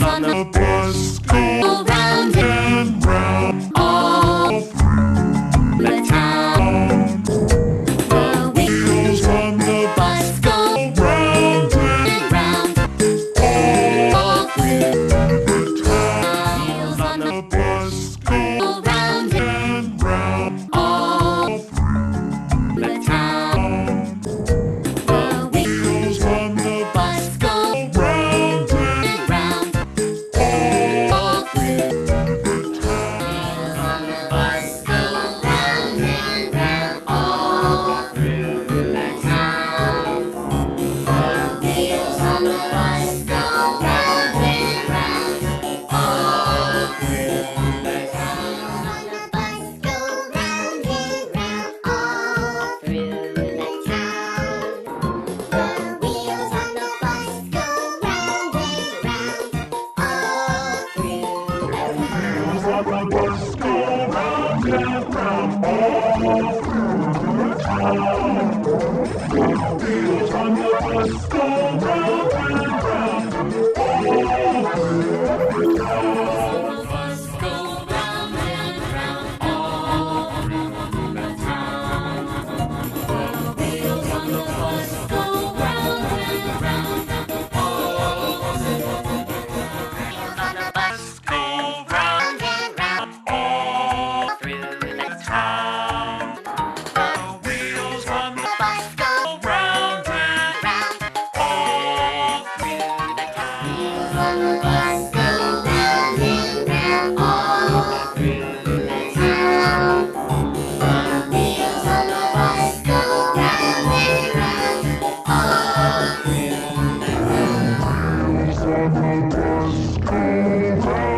wheels on the bus go round and round all through the town. The wheels on the bus go round and round all through the town. Wheels on the bus go round and round all through the town. The wheels on the bus go round and round all through the town. Wheels on the bus go round and round all through the town. The wheels on the bus go round and round all through the town. The bus go round and round all through the town. The wheels on the bus go round and round all through the town. Wheels on the bus go round and round all through the town. The wheels on the bus go round and round all through the town. The bus go round and round all through the town. The wheels on the bus go round and round all through the town. On the bus go round and round all through the town. The wheels on the bus go round and round all through the town. Wheels on the bus go round and round all through the town. The wheels on the bus go round and round all through the town. Wheels on the bus go round